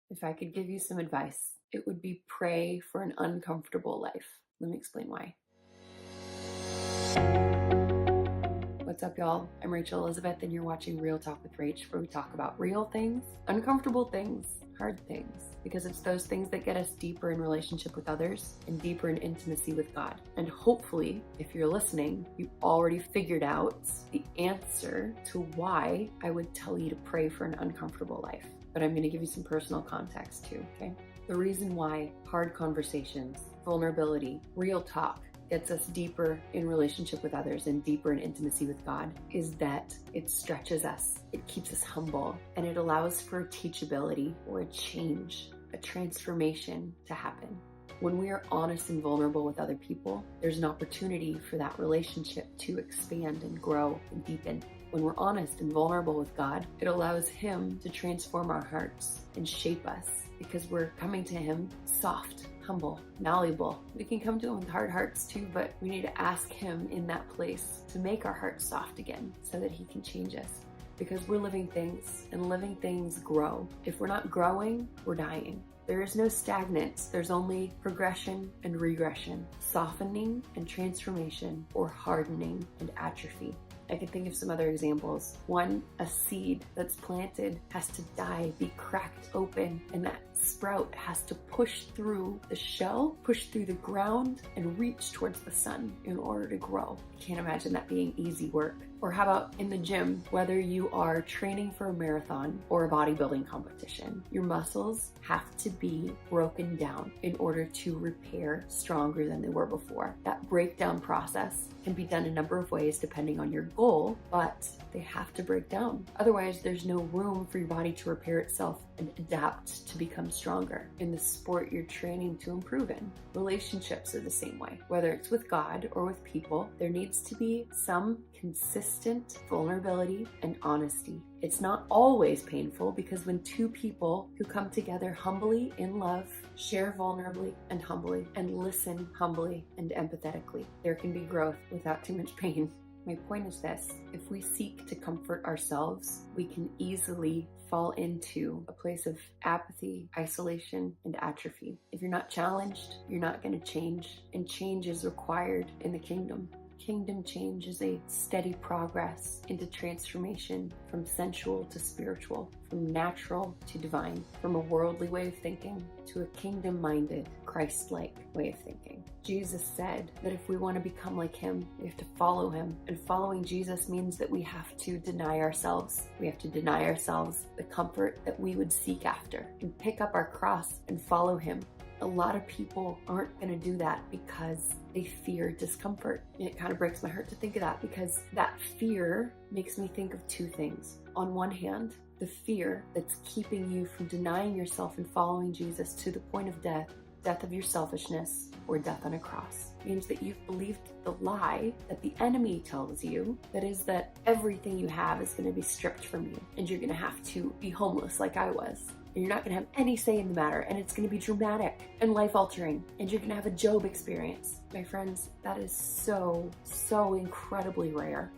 If I could give you some advice, it would be pray for an uncomfortable life. Let me explain why. What's up, y'all? I'm Rachel Elizabeth, and you're watching Real Talk with Rach, where we talk about real things, uncomfortable things, hard things, because it's those things that get us deeper in relationship with others and deeper in intimacy with God. And hopefully, if you're listening, you already figured out the answer to why I would tell you to pray for an uncomfortable life. But I'm going to give you some personal context too, okay? The reason why hard conversations, vulnerability, real talk gets us deeper in relationship with others and deeper in intimacy with God is that it stretches us, it keeps us humble, and it allows for teachability or a change, a transformation to happen. When we are honest and vulnerable with other people, there's an opportunity for that relationship to expand and grow and deepen. When we're honest and vulnerable with God, it allows Him to transform our hearts and shape us because we're coming to Him soft, humble, malleable. We can come to Him with hard hearts too, but we need to ask Him in that place to make our hearts soft again so that He can change us. Because we're living things, and living things grow. If we're not growing, we're dying. There is no stagnance. There's only progression and regression, softening and transformation, or hardening and atrophy. I can think of some other examples. One, a seed that's planted has to die, be cracked open, and that sprout has to push through the shell, push through the ground, and reach towards the sun in order to grow. I can't imagine that being easy work. Or how about in the gym, whether you are training for a marathon or a bodybuilding competition, your muscles have to be broken down in order to repair stronger than they were before. That breakdown process can be done a number of ways depending on your goal, but they have to break down. Otherwise, there's no room for your body to repair itself and adapt to become stronger in the sport you're training to improve in. Relationships are the same way. Whether it's with God or with people, there needs to be some consistent vulnerability and honesty. It's not always painful because when two people who come together humbly in love, share vulnerably and humbly, and listen humbly and empathetically, there can be growth without too much pain. My point is this: if we seek to comfort ourselves, we can easily fall into a place of apathy, isolation, and atrophy. If you're not challenged, you're not going to change, and change is required in the kingdom. Kingdom change is a steady progress into transformation from sensual to spiritual, from natural to divine, from a worldly way of thinking to a kingdom-minded, Christ-like way of thinking. Jesus said that if we want to become like Him, we have to follow Him. And following Jesus means that we have to deny ourselves. We have to deny ourselves the comfort that we would seek after and pick up our cross and follow Him. A lot of people aren't going to do that because they fear discomfort. And it kind of breaks my heart to think of that because that fear makes me think of two things. On one hand, the fear that's keeping you from denying yourself and following Jesus to the point of death of your selfishness, or death on a cross, means that you've believed the lie that the enemy tells you, that is that everything you have is going to be stripped from you and you're going to have to be homeless like I was. And you're not going to have any say in the matter, and it's going to be dramatic and life-altering, and you're going to have a Job experience. My friends, that is so incredibly rare.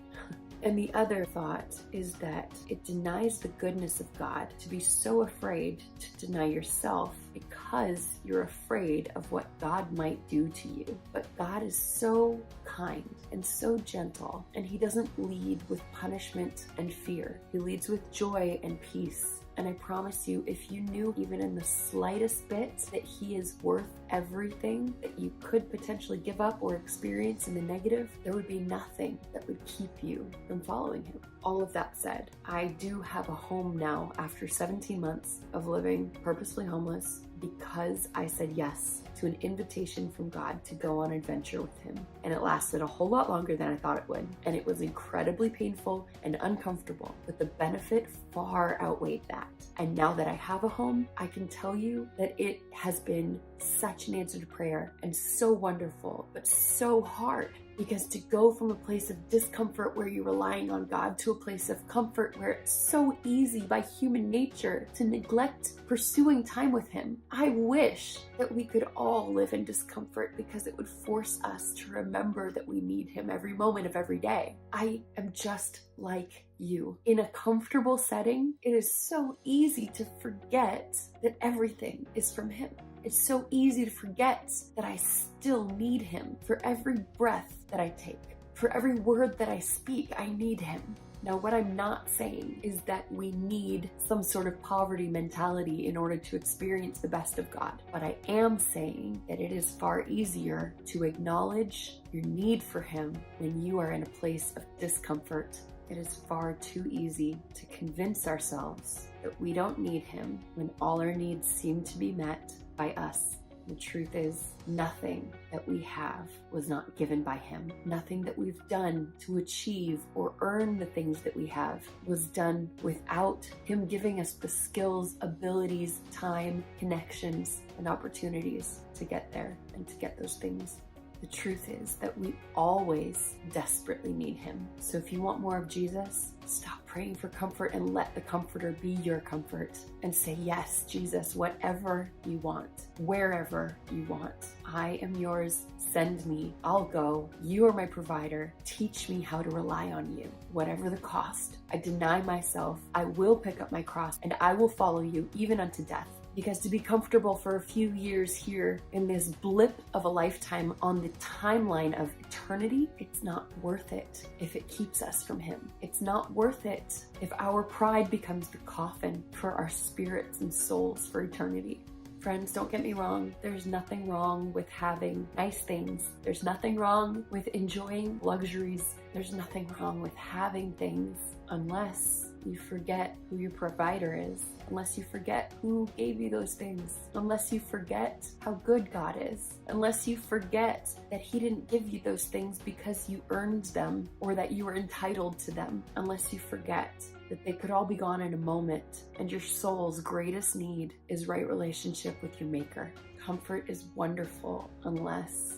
And the other thought is that it denies the goodness of God to be so afraid to deny yourself because you're afraid of what God might do to you. But God is so kind and so gentle, and He doesn't lead with punishment and fear. He leads with joy and peace. And I promise you, if you knew even in the slightest bit that He is worth everything that you could potentially give up or experience in the negative, there would be nothing that would keep you from following Him. All of that said, I do have a home now after 17 months of living purposefully homeless because I said yes to an invitation from God to go on an adventure with Him. And it lasted a whole lot longer than I thought it would. And it was incredibly painful and uncomfortable, but the benefit far outweighed that. And now that I have a home, I can tell you that it has been such an answer to prayer and so wonderful, but so hard. Because to go from a place of discomfort where you're relying on God to a place of comfort where it's so easy by human nature to neglect pursuing time with Him. I wish that we could all live in discomfort because it would force us to remember that we need Him every moment of every day. I am just like you. In a comfortable setting, it is so easy to forget that everything is from Him. It's so easy to forget that I still need Him. For every breath that I take, for every word that I speak, I need Him. Now, what I'm not saying is that we need some sort of poverty mentality in order to experience the best of God. But I am saying that it is far easier to acknowledge your need for Him when you are in a place of discomfort. It is far too easy to convince ourselves that we don't need Him when all our needs seem to be met by us. The truth is, nothing that we have was not given by Him. Nothing that we've done to achieve or earn the things that we have was done without Him giving us the skills, abilities, time, connections, and opportunities to get there and to get those things. The truth is that we always desperately need Him. So if you want more of Jesus, stop praying for comfort and let the Comforter be your comfort. And say, yes, Jesus, whatever you want, wherever you want, I am yours. Send me. I'll go. You are my provider. Teach me how to rely on you, whatever the cost. I deny myself. I will pick up my cross and I will follow you even unto death. Because to be comfortable for a few years here in this blip of a lifetime on the timeline of eternity, it's not worth it if it keeps us from Him. It's not worth it if our pride becomes the coffin for our spirits and souls for eternity. Friends, don't get me wrong. There's nothing wrong with having nice things. There's nothing wrong with enjoying luxuries. There's nothing wrong with having things unless you forget who your provider is, unless you forget who gave you those things, unless you forget how good God is, unless you forget that He didn't give you those things because you earned them or that you were entitled to them, unless you forget that they could all be gone in a moment and your soul's greatest need is right relationship with your Maker. Comfort is wonderful unless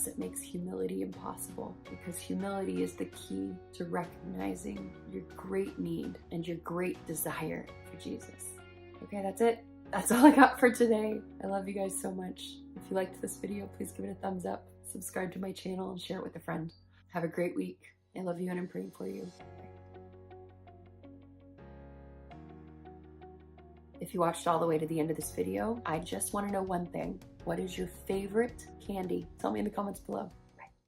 it makes humility impossible, because humility is the key to recognizing your great need and your great desire for Jesus. Okay, that's it. That's all I got for today. I love you guys so much. If you liked this video, please give it a thumbs up, subscribe to my channel, and share it with a friend. Have a great week. I love you and I'm praying for you. If you watched all the way to the end of this video, I just want to know one thing. What is your favorite candy? Tell me in the comments below.